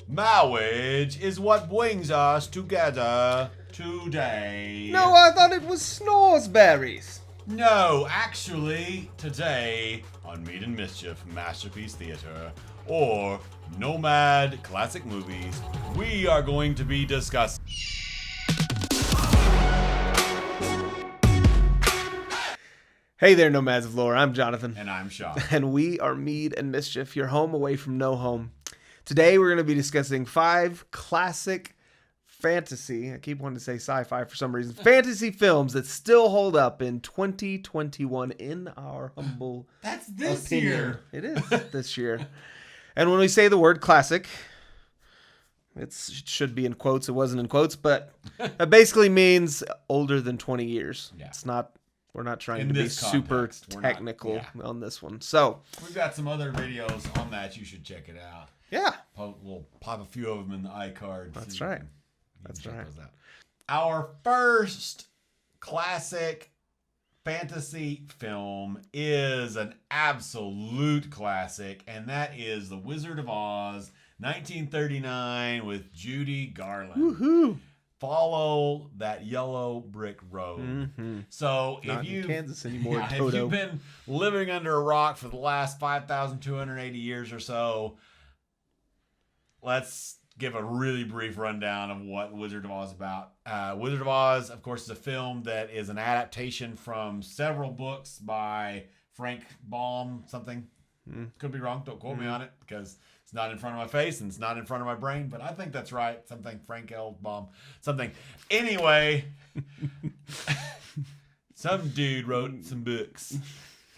Marriage is what brings us together today. No, I thought it was Snoresberries. No, actually, today on Meat and Mischief Masterpiece Theater or Nomad Classic Movies, we are going to be discussing. Hey there, Nomads of Lore. I'm Jonathan. And I'm Sean. And we are Mead and Mischief, your home away from no home. Today we're going to be discussing 5 classic fantasy, I keep wanting to say sci-fi for some reason, fantasy films that still hold up in 2021 in our humble That's this opinion. year. It is this year. And when we say the word classic, it should be in quotes. It wasn't in quotes, but it basically means older than 20 years. Yeah. We're not trying In to be this super context, we're not- technical yeah. on this one. So, We've got some other videos on that. You should check it out. yeah. We'll pop a few of them in the iCard. That's so you right. can That's check right. those out. Our first classic fantasy film is an absolute classic, and that is The Wizard of Oz, 1939, with Judy Garland. Woohoo. Follow that yellow brick road. Mm-hmm. So Not if you in Kansas anymore, if Toto. you've been living under a rock for the last 5,280 years or so, let's give a really brief rundown of what Wizard of Oz is about. Wizard of Oz, of course, is a film that is an adaptation from several books by Frank Baum something. Could be wrong. Don't quote me on it because it's not in front of my face and it's not in front of my brain, but I think that's right. Something Frank L. Baum. Something. Anyway, some dude wrote some books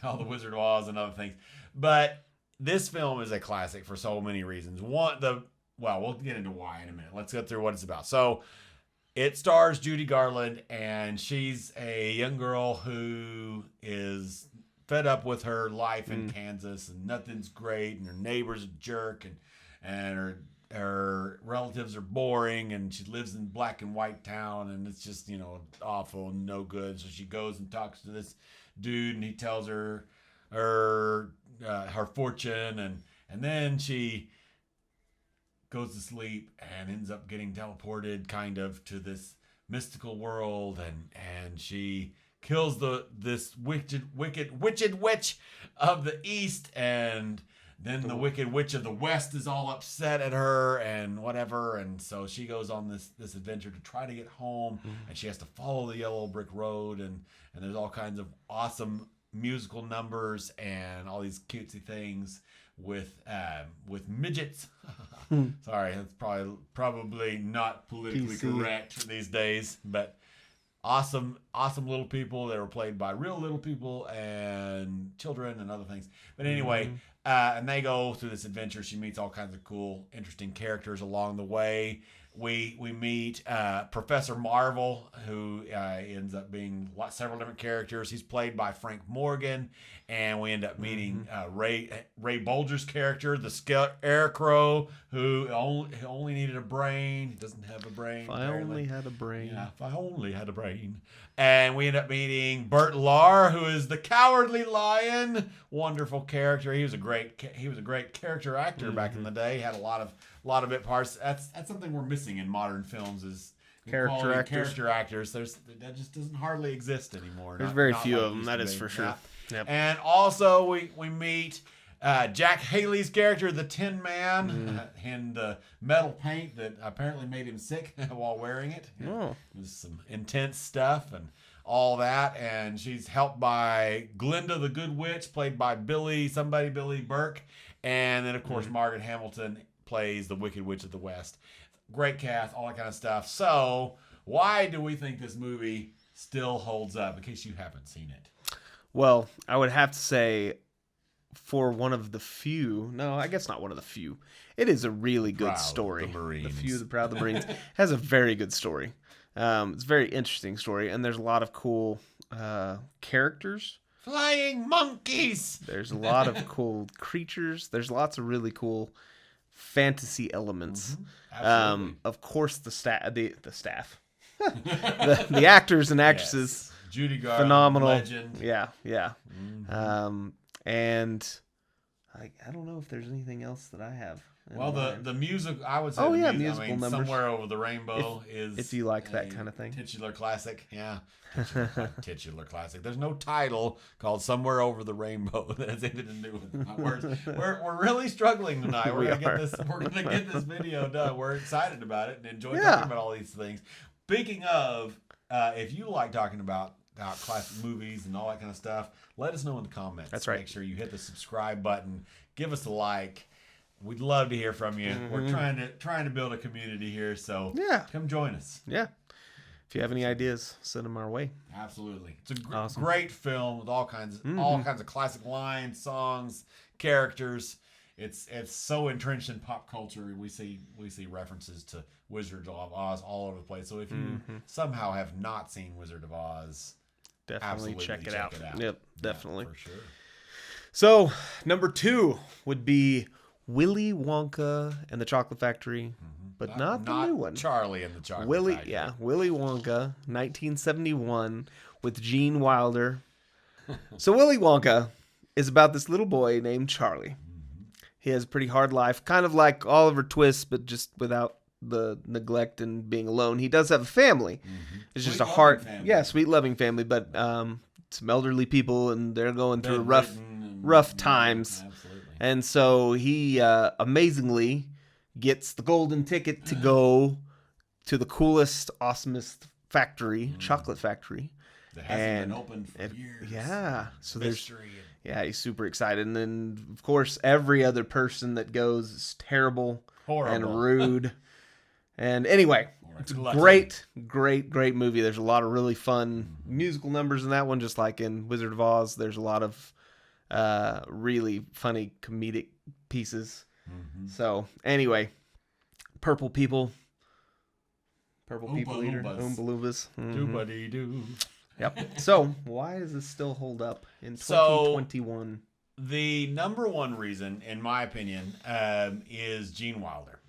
called The Wizard of Oz and other things. But this film is a classic for so many reasons. We'll get into why in a minute. Let's go through what it's about. So it stars Judy Garland, and she's a young girl who is fed up with her life in Kansas, and nothing's great, and her neighbor's a jerk, and her relatives are boring, and she lives in black and white town, and it's just, awful and no good. So she goes and talks to this dude, and he tells her her fortune, and then she goes to sleep and ends up getting teleported kind of to this mystical world, and she kills this wicked witch of the east, and then the wicked witch of the west is all upset at her and whatever, and so she goes on this adventure to try to get home, and she has to follow the yellow brick road, and there's all kinds of awesome musical numbers and all these cutesy things with midgets. Sorry, that's probably not politically PC. correct these days, but awesome little people that were played by real little people and children and other things. But anyway, and they go through this adventure. She meets all kinds of cool, interesting characters along the way. We meet Professor Marvel, who ends up being several different characters. He's played by Frank Morgan, and we end up meeting Ray Bolger's character, the Scarecrow, who only needed a brain. He doesn't have a brain. If I only had a brain. Yeah, if I only had a brain. And we end up meeting Bert Lahr, who is the Cowardly Lion. Wonderful character. He was a great character actor back in the day. He had a lot of bit parts. That's something we're missing in modern films is Character actors. That just doesn't hardly exist anymore. There's very few of them, that is for sure. Yeah. Yep. And also we meet Jack Haley's character, the Tin Man, in the metal paint that apparently made him sick while wearing it. Oh. It was some intense stuff and all that. And she's helped by Glinda the Good Witch, played by Billy Burke. And then, of course, Margaret Hamilton plays the Wicked Witch of the West. Great cast, all that kind of stuff. So why do we think this movie still holds up, in case you haven't seen it? Well, I would have to say for one of the few, no, I guess not one of the few. It is a really good Proud story. the Marines. The few, the proud, the Marines has a very good story. It's a very interesting story, and there's a lot of cool characters. Flying monkeys. There's a lot of cool creatures. There's lots of really cool fantasy elements. Absolutely. Of course, the staff, the actors and actresses. Yes. Judy Garland, Phenomenal. legend. Yeah. And I don't know if there's anything else that I have Well, the music, I would say. Oh, the yeah, music, musical numbers. Somewhere Over the Rainbow is. If you like that kind of thing. Titular classic, yeah. Titular classic. There's no title called Somewhere Over the Rainbow that has anything to do with my words. We're really struggling tonight. We're gonna get this video done. We're excited about it and enjoy talking about all these things. Speaking of, if you like talking about classic movies and all that kind of stuff, let us know in the comments. That's right. Make sure you hit the subscribe button. Give us a like. We'd love to hear from you. Mm-hmm. We're trying to build a community here, so come join us. Yeah. If you have any ideas, send them our way. Absolutely. It's a great film with all kinds of classic lines, songs, characters. It's so entrenched in pop culture. We see references to Wizard of Oz all over the place. So if you somehow have not seen Wizard of Oz, definitely check it out. Yep, definitely. Yeah, for sure. So, number 2 would be Willy Wonka and the Chocolate Factory, but not the new one. Charlie and the Chocolate Factory. Yeah, Willy Wonka, 1971, with Gene Wilder. So Willy Wonka is about this little boy named Charlie. He has a pretty hard life, kind of like Oliver Twist, but just without the neglect and being alone. He does have a family. It's just a hard, sweet loving family, but some elderly people, and they're going through rough times. Absolutely. And so he amazingly gets the golden ticket to go to the coolest, awesomest factory, chocolate factory. That hasn't been opened for years. Yeah. So mystery. he's super excited. And then, of course, every other person that goes is terrible, horrible, and rude. And anyway, it's a great movie. There's a lot of really fun musical numbers in that one, just like in Wizard of Oz. There's a lot of really funny comedic pieces. So anyway, purple people eater, Oompa Loompas. Doobity-doo. Yep. So why does this still hold up in 2021? The number one reason, in my opinion, is Gene Wilder.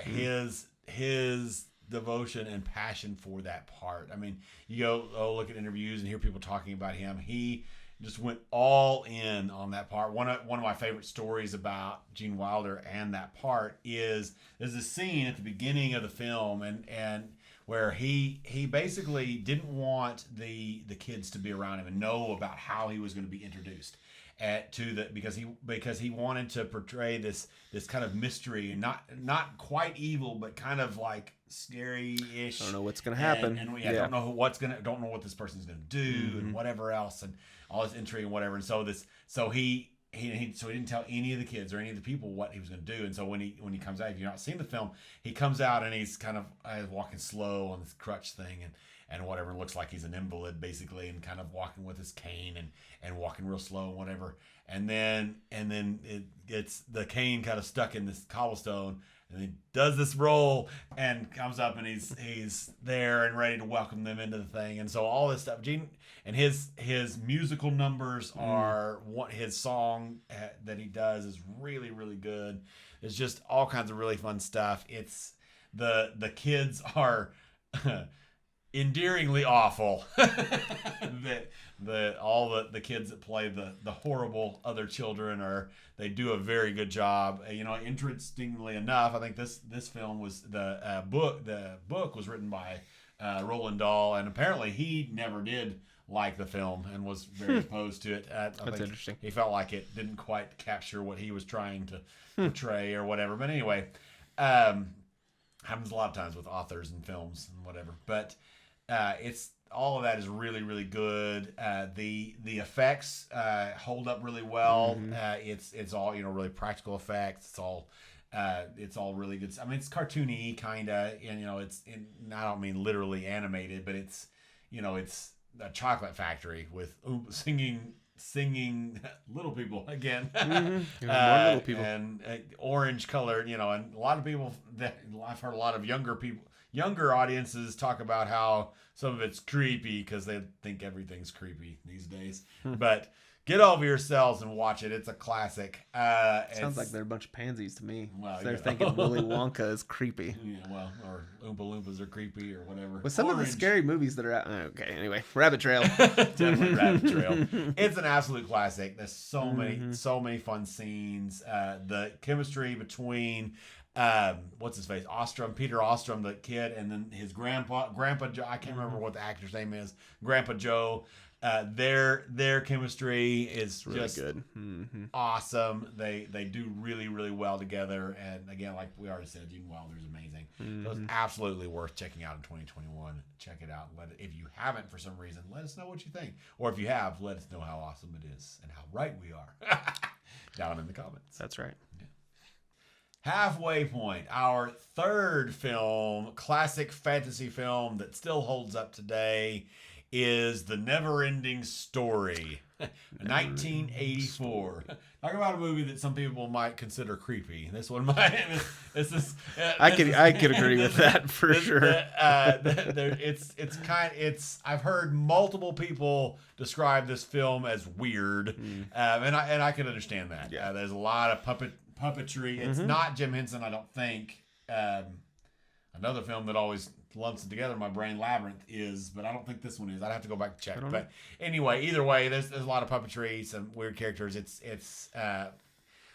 His devotion and passion for that part. I mean, you go look at interviews and hear people talking about him. He just went all in on that part. One of my favorite stories about Gene Wilder and that part is there's a scene at the beginning of the film and where he basically didn't want the kids to be around him and know about how he was going to be introduced because he wanted to portray this kind of mystery and not quite evil but kind of like scary-ish. I don't know what's going to happen. Don't know what this person's going to do and whatever else and all this intrigue and whatever. And so he didn't tell any of the kids or any of the people what he was going to do. And so when he comes out, if you've not seen the film, he comes out and he's kind of walking slow on this crutch thing and whatever. It looks like he's an invalid basically, and kind of walking with his cane and walking real slow and whatever. And then it gets the cane kind of stuck in this cobblestone, and he does this roll and comes up and he's there and ready to welcome them into the thing. And so all this stuff, Gene and his musical numbers are what his song that he does is really, really good. There's just all kinds of really fun stuff. It's the kids are endearingly awful. The kids that play the horrible other children they do a very good job. Interestingly enough, I think this film was the book was written by Roald Dahl, and apparently he never did like the film and was very opposed to it. That's interesting. He felt like it didn't quite capture what he was trying to portray or whatever. But anyway, happens a lot of times with authors and films and whatever. But it's all of that is really, really good. The effects hold up really well. It's all really practical effects. It's all really good. I mean, it's cartoony kind of, and I don't mean literally animated, but it's a chocolate factory with singing little people again. More little people and orange colored. And a lot of people I've heard a lot of younger audiences talk about how some of it's creepy because they think everything's creepy these days. But get over yourselves and watch it. It's a classic. Sounds like they're a bunch of pansies to me. Well, They're thinking Willy Wonka is creepy. Yeah, well, or Oompa Loompas are creepy or whatever. With some of the scary movies that are out. Okay, anyway, Rabbit Trail. Definitely Rabbit Trail. It's an absolute classic. There's so many fun scenes. The chemistry between what's his face? Peter Ostrom, the kid, and then his grandpa Joe. I can't remember what the actor's name is. Grandpa Joe. Their chemistry is really just good. Awesome. They do really, really well together. And again, like we already said, Gene Wilder's amazing. So it's absolutely worth checking out in 2021. Check it out. If you haven't for some reason, let us know what you think. Or if you have, let us know how awesome it is and how right we are. Down in the comments. That's right. Halfway Point, our third film, classic fantasy film that still holds up today, is The Never-Ending Story, 1984. Talk about a movie that some people might consider creepy. This one might. I could agree with that for sure. I've heard multiple people describe this film as weird, and I can understand that. Yeah. There's a lot of puppetry. It's not Jim Henson, I don't think. Another film that always lumps it together in my brain, Labyrinth, is, but I don't think this one is. I'd have to go back and check. But anyway, either way, there's a lot of puppetry, some weird characters. It's a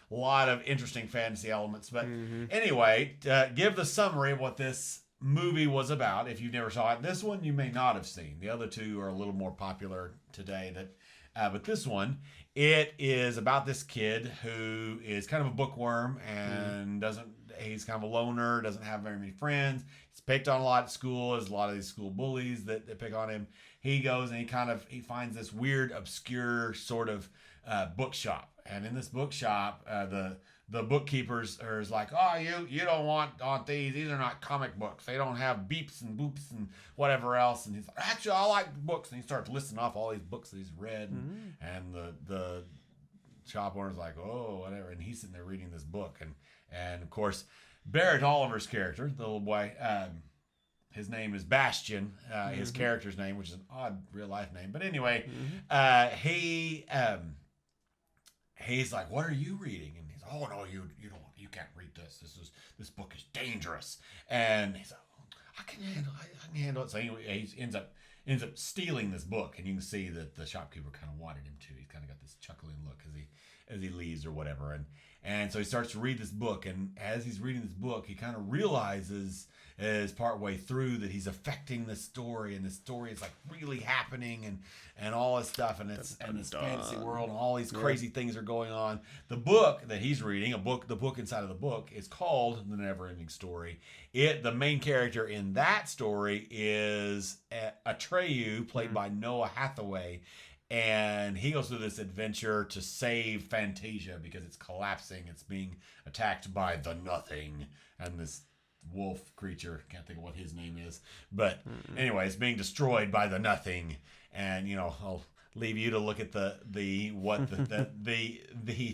lot of interesting fantasy elements. But anyway, give the summary of what this movie was about. If you never saw it, this one you may not have seen. The other two are a little more popular today. But this one, it is about this kid who is kind of a bookworm and he's kind of a loner, doesn't have very many friends. He's picked on a lot at school. There's a lot of these school bullies that pick on him. He goes and he finds this weird, obscure sort of bookshop. And in this bookshop, the bookkeepers are like, oh, you don't want these. These are not comic books. They don't have beeps and boops and whatever else. And he's like, actually, I like books. And he starts listing off all these books that he's read. And the shop owner's like, oh, whatever. And he's sitting there reading this book. And of course, Barrett Oliver's character, the little boy, his name is Bastian, his character's name, which is an odd real life name. But anyway, he's like, what are you reading? And he's like, oh no, you can't read this. This book is dangerous. And he's like, I can handle it. So anyway, he ends up stealing this book, and you can see that the shopkeeper kind of wanted him to. He's kind of got this chuckling look as he leaves or whatever. And so he starts to read this book, and as he's reading this book, he kind of realizes as partway through that he's affecting the story, and the story is like really happening and all this stuff, and it's and this fantasy world and all these crazy things are going on. The book that he's reading, the book inside of the book is called The Never-Ending Story. The main character in that story is Atreyu, played by Noah Hathaway. And he goes through this adventure to save Fantasia because it's collapsing. It's being attacked by the Nothing. And this wolf creature, can't think of what his name is. But anyway, it's being destroyed by the Nothing. And, I'll leave you to look at the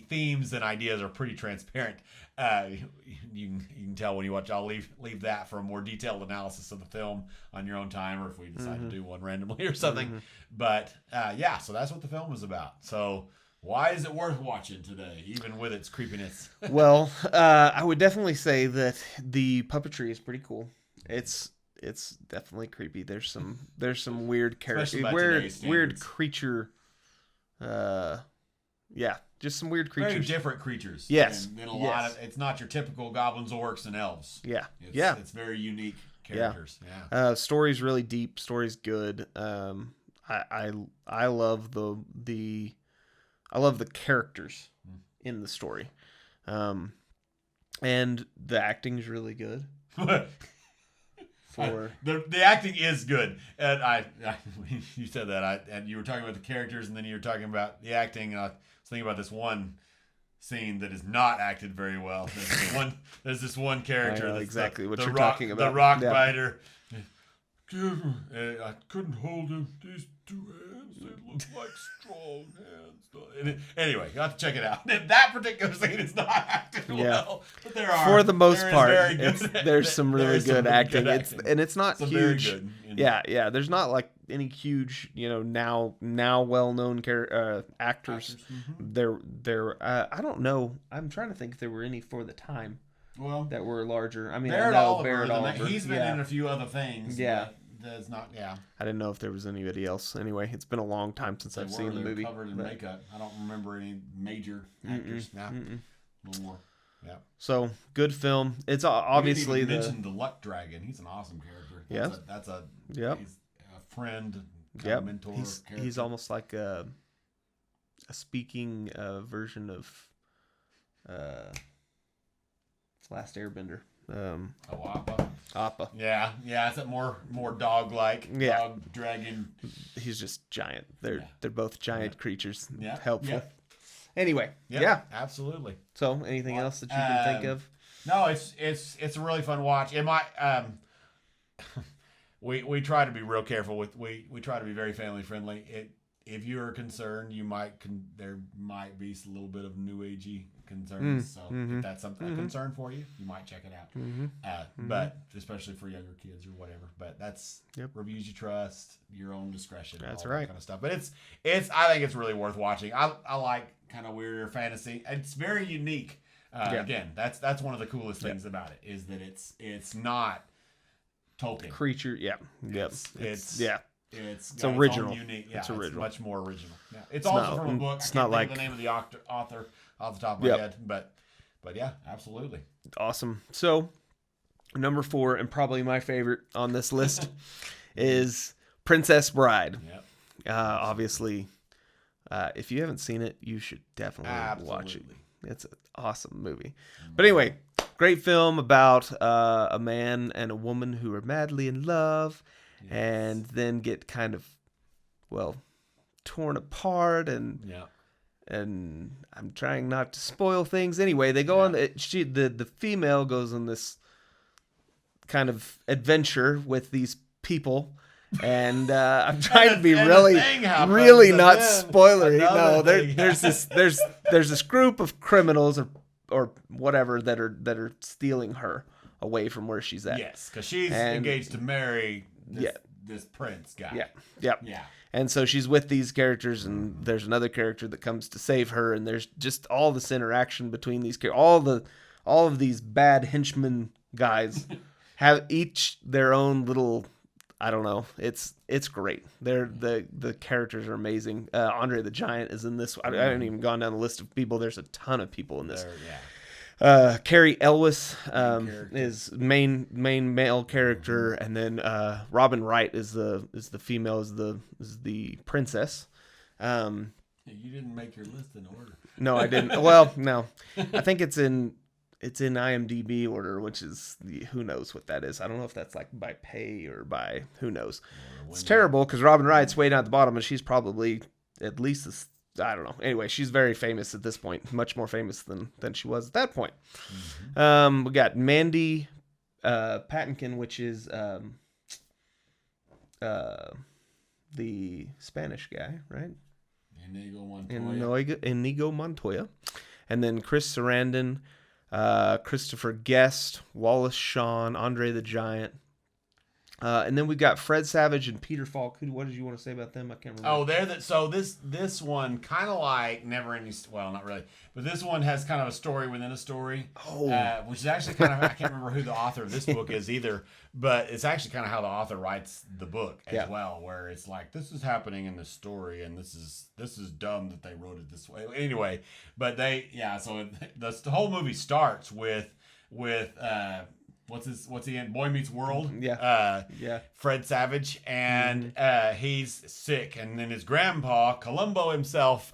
themes and ideas are pretty transparent. You can tell when you watch. I'll leave that for a more detailed analysis of the film on your own time, or if we decide to do one randomly or something. But so that's what the film is about. So why is it worth watching today, even with its creepiness? Well, I would definitely say that the puppetry is pretty cool. It's definitely creepy. There's some weird character, weird creature. Just some weird creatures. Very different creatures. Yes. And a lot of it's not your typical goblins, orcs, and elves. Yeah. It's very unique characters. Yeah. Story's really deep. Story's good. I love the characters in the story. And the acting's really good. The acting is good, and you said that and you were talking about the characters, and then you were talking about the acting. And I was thinking about this one scene that is not acted very well. There's this one character. That's exactly what you're talking about. The rock biter. I couldn't hold him. These two hands, they look like strong hands. Anyway, you have to check it out. That particular scene is not acted well, but there are, for the most part, there's some really good acting. It's not some huge. very good Yeah. There's not like any huge, now well-known actors. They're I don't know. I'm trying to think if there were any for the time that were larger. I mean, Barrett I know Oliver, Barrett Oliver. He's been in a few other things. Yeah. That's not. Yeah. I didn't know if there was anybody else. Anyway, it's been a long time since I've seen the movie. Covered in makeup. I don't remember any major actors. A little more. Yeah. So good film. It's obviously we didn't even mention the Luck Dragon. He's an awesome character. That's he's a friend, mentor. He's almost like a speaking version of Last Airbender. Appa. Yeah, it's a more dog-like dog dragon. He's just giant. They're both giant creatures. Yeah, helpful. Yeah. Anyway, yeah, absolutely. So, anything else that you can think of? No, it's a really fun watch. It might we try to be real careful with we try to be very family friendly. If you're concerned, there might be a little bit of new agey concerns. So if that's a concern for you, you might check it out. But especially for younger kids or whatever. But that's reviews you trust, your own discretion. That's all right. That kind of stuff. But I think it's really worth watching. I like kind of weirder fantasy. It's very unique. Again, that's one of the coolest things about it is that it's not Tolkien Creature. Yeah. It's original. Unique. It's original. It's much more original. Yeah. It's also from a book. It's I can't not think like of the name of the author off the top of my head, but yeah, absolutely. Awesome. So, number 4, and probably my favorite on this list, is Princess Bride. Yep. Obviously, if you haven't seen it, you should definitely watch it. It's an awesome movie. But anyway, great film about a man and a woman who are madly in love. Yes. And then get kind of, torn apart, and I'm trying not to spoil things. Anyway, they go on the female goes on this kind of adventure with these people, and I'm trying to be really not spoilery. No, there's this group of criminals or whatever that are stealing her away from where she's at. Yes, because she's engaged to marry this prince guy. Yeah. And so she's with these characters, and there's another character that comes to save her, and there's just all this interaction between these characters. All of these bad henchmen guys have each their own little. I don't know. It's great. The characters are amazing. Andre the Giant is in this. I haven't even gone down the list of people. There's a ton of people in this. Carrie Elwes is main male character, and then Robin Wright is the female, is the princess. You didn't make your list in order. No, I didn't. Well, no, I think it's in IMDb order, which is who knows what that is. I don't know if that's like by pay or by who knows. It's terrible because Robin Wright's way down at the bottom, and she's probably at least I don't know. Anyway, she's very famous at this point, much more famous than she was at that point. We got Mandy Patinkin, which is the Spanish guy, right? Inigo Montoya. And then Chris Sarandon, Christopher Guest, Wallace Shawn, Andre the Giant. And then we've got Fred Savage and Peter Falk. What did you want to say about them? I can't remember. So this one kind of like Never Ending. Well, not really, but this one has kind of a story within a story. Which is actually kind of I can't remember who the author of this book is either, but it's actually kind of how the author writes the book as well, where it's like this is happening in this story, and this is dumb that they wrote it this way. Anyway, but so the whole movie starts with. What's he in? Boy Meets World? Fred Savage. And he's sick. And then his grandpa, Columbo himself,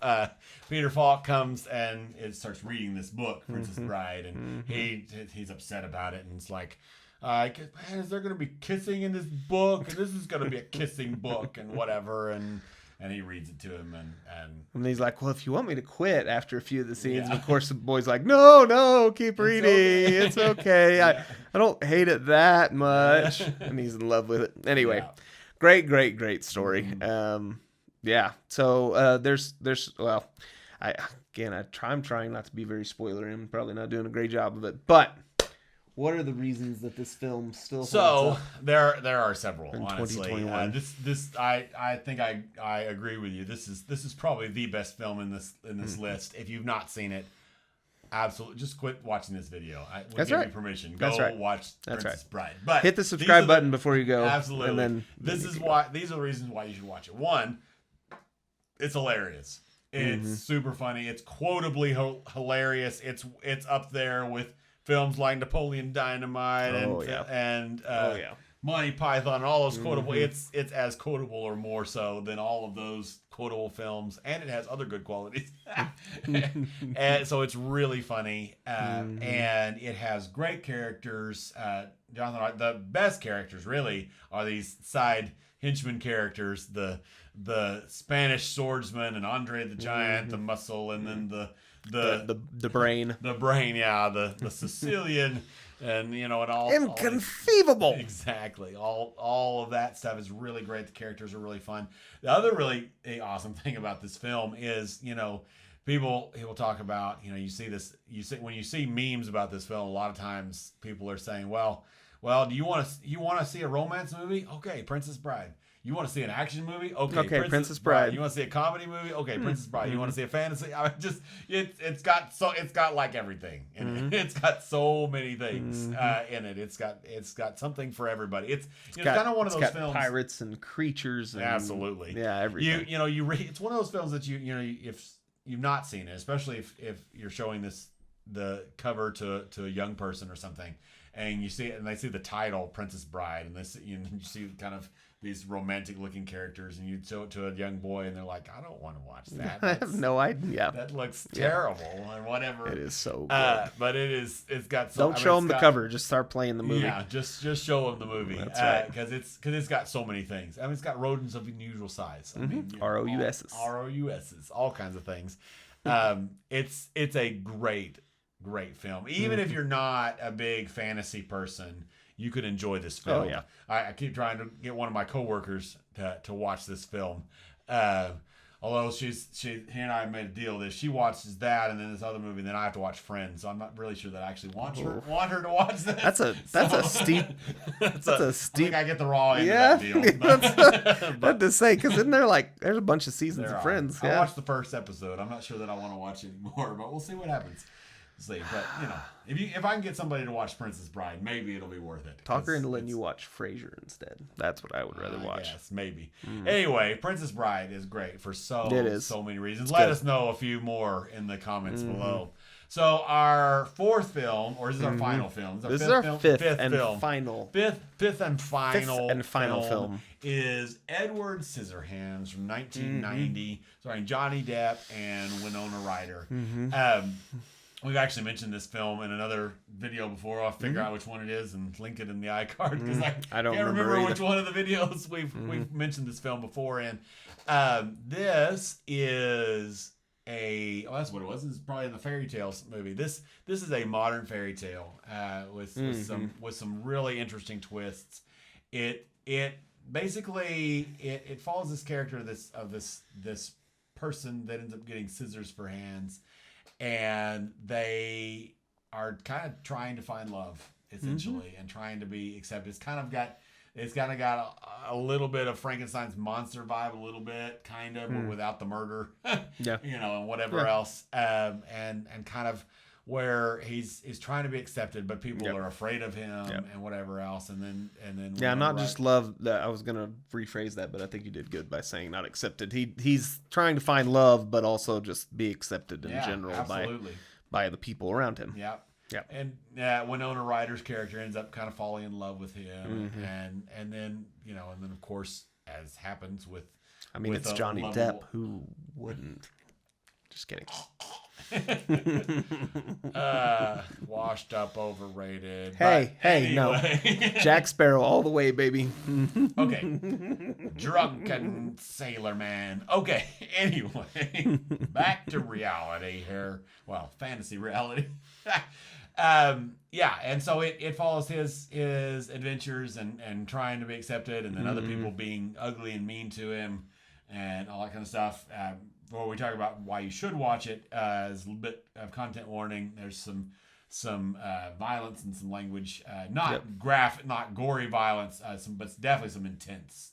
Peter Falk, comes and it starts reading this book, Princess Bride. And he's upset about it. And it's like, man, is there going to be kissing in this book? And this is going to be a kissing book and whatever. And he reads it to him, and he's like, well, if you want me to quit after a few of the scenes, and of course the boy's like, no, keep reading. It's okay. I don't hate it that much. And he's in love with it. Anyway, great story. So there's I'm trying not to be very spoilery. I'm probably not doing a great job of it, but what are the reasons that this film still holds So up there are several. in Honestly, 2021? I think I agree with you. This is probably the best film in this list. If you've not seen it, absolutely just quit watching this video. I will That's give right. you permission. That's Go right. watch That's Princess right. Bride. But Hit the these subscribe are button before you go. Absolutely. And then these are the reasons why you should watch it. One, it's hilarious. It's super funny. It's quotably hilarious. It's up there with films like Napoleon Dynamite and Monty Python and all those quotable. It's as quotable or more so than all of those quotable films, and it has other good qualities. And so it's really funny, and it has great characters. Jonathan, the best characters really are these side henchman characters, the Spanish swordsman and Andre the Giant, the muscle, and then the brain. The brain, yeah, the Sicilian, and and all inconceivable. Exactly. All of that stuff is really great. The characters are really fun. The other really awesome thing about this film is, people talk about, when you see memes about this film, a lot of times people are saying, well, do you want to see a romance movie? Okay, Princess Bride. You want to see an action movie? Okay, Princess Bride. You want to see a comedy movie? Okay, Princess Bride. You want to see a fantasy? It's got like everything in it. It's got so many things in it. It's got something for everybody. It's kind of one of those films. Pirates and creatures. And, absolutely. Yeah, everything. It's one of those films that if you've not seen it, especially if you're showing the cover to a young person or something, and you see it and they see the title Princess Bride, and you see kind of these romantic looking characters, and you show it to a young boy and they're like, I don't want to watch that. I have no idea. That looks terrible and whatever. It is so good. But it's got don't show them the cover, just start playing the movie. Yeah, just show them the movie. That's right. Because it's got so many things. I mean, it's got rodents of unusual size. I mean, ROUSs, all kinds of things. It's a great film. Even if you're not a big fantasy person, you could enjoy this film. Oh, yeah. I keep trying to get one of my coworkers to watch this film. Although he and I made a deal that she watches that and then this other movie, and then I have to watch Friends. So I'm not really sure that I actually want her to watch this. That's a steep. I think I get the raw end yeah, of that deal. But to say, because isn't there there's a bunch of seasons of Friends. I watched the first episode. I'm not sure that I want to watch it anymore, but we'll see what happens. See, but if I can get somebody to watch Princess Bride, maybe it'll be worth it. Talk her into letting you watch Frasier instead. That's what I would rather watch. Yes, maybe. Anyway, Princess Bride is great for so many reasons. Let us know a few more in the comments below. So our fourth film, or is this our final film? This is our fifth and final film is Edward Scissorhands from 1990, starring Johnny Depp and Winona Ryder. We've actually mentioned this film in another video before. I'll figure out which one it is and link it in the iCard because I don't remember which one of the videos we've mentioned this film before. And this is that's what it was. This is probably in the fairy tales movie. This is a modern fairy tale with some really interesting twists. It basically follows this character of this person that ends up getting scissors for hands. And they are kind of trying to find love, essentially, and trying to be accepted. It's kind of got a little bit of Frankenstein's monster vibe, a little bit, kind of, but without the murder, and whatever else, and kind of where he's trying to be accepted, but people are afraid of him and whatever else, and then not just love. That I was gonna rephrase that, but I think you did good by saying not accepted. He's trying to find love, but also just be accepted in general by the people around him. Yeah. And Winona Ryder's character ends up kind of falling in love with him, and then of course, as happens with, it's Johnny Depp, who wouldn't. Just kidding. Washed up, overrated. Hey, no. Jack Sparrow all the way, baby. Okay. Drunken sailor man. Okay. Anyway, back to reality here. Well, fantasy reality. And so it follows his adventures and trying to be accepted, and then other people being ugly and mean to him and all that kind of stuff. Before we talk about why you should watch it, as a little bit of content warning, there's some some violence and some language, not not gory violence, but definitely some intense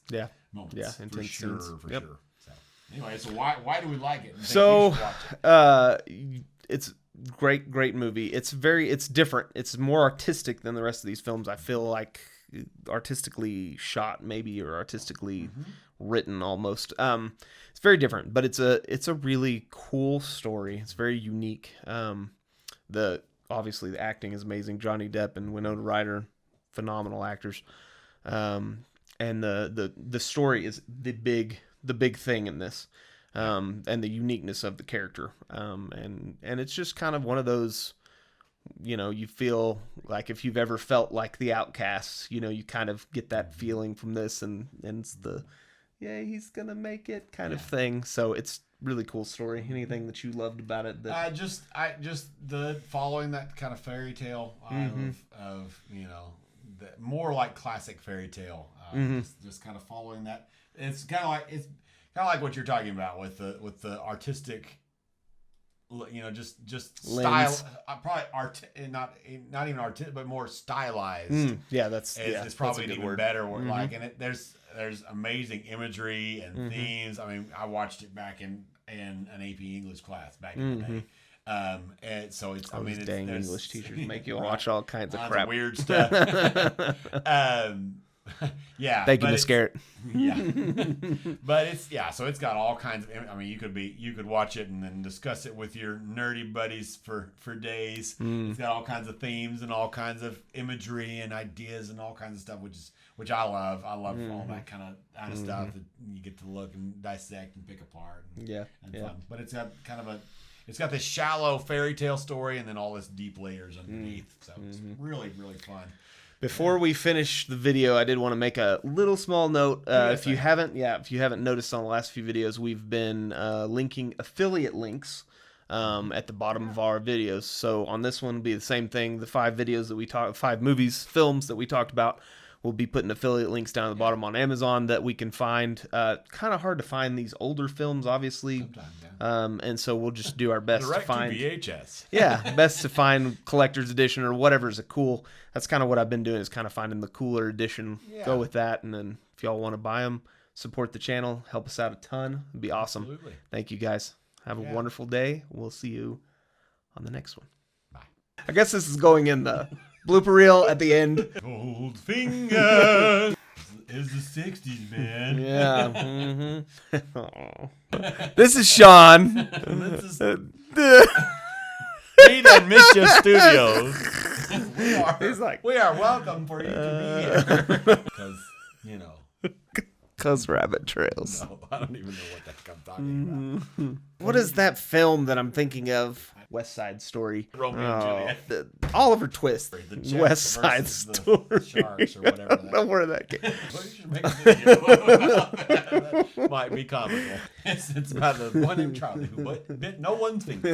moments. Yeah, intense scenes. For sure. So anyway, so why do we like it? So it's great movie. It's different. It's more artistic than the rest of these films. I feel like artistically shot, maybe, or artistically written almost. It's very different, but it's a really cool story. It's very unique. Obviously the acting is amazing. Johnny Depp and Winona Ryder, phenomenal actors. And the story is the big thing in this. And the uniqueness of the character. And it's just kind of one of those, you feel like if you've ever felt like the outcast, you kind of get that feeling from this, and it's he's gonna make it kind of thing. So it's really cool story. Anything that you loved about it? I just the following that kind of fairy tale of the more like classic fairy tale. Just kind of following that. It's kind of like what you're talking about with the artistic. Just lens. Style, probably not even artistic, but more stylized. It's probably that's a an good even word. better word. Like, and there's amazing imagery and themes. I mean, I watched it back in an AP English class back in the day. And so it's Dang English teachers make you watch all kinds of lots crap. of weird stuff. Thank you, Miss Garrett. But so it's got all kinds of. I mean, you could watch it and then discuss it with your nerdy buddies for days. It's got all kinds of themes and all kinds of imagery and ideas and all kinds of stuff, which I love. I love all that kind of stuff that you get to look and dissect and pick apart. And fun. But it's got it's got this shallow fairy tale story and then all this deep layers underneath. So it's really, really fun. Before we finish the video, I did want to make a little small note. If you haven't noticed on the last few videos, we've been linking affiliate links at the bottom of our videos. So on this one, it'll be the same thing. The 5 films that we talked about, we'll be putting affiliate links down at the bottom on Amazon that we can find. Kind of hard to find these older films, obviously. And so we'll just do our best to find VHS. Best to find collector's edition or whatever's cool. That's kind of what I've been doing, is kind of finding the cooler edition. Go with that, and then if y'all want to buy them, support the channel, help us out a ton. It'd be awesome. Absolutely. Thank you guys. Have a wonderful day. We'll see you on the next one. Bye. I guess this is going in the blooper reel at the end. Gold fingers is the 60s, man. Yeah. This is Sean. This is Meat and Mischief Studios. We are welcome for you to be here. Because, Because rabbit trails. No, I don't even know what the heck I'm talking about. What is that film that I'm thinking of? West Side Story. Romeo and Juliet. Oliver Twist. The Jets West Side versus the Story. Sharks or whatever. I don't know where that came. Well, you should make a video about that. That might be comical. It's about the one in Charlie who bit no one's finger.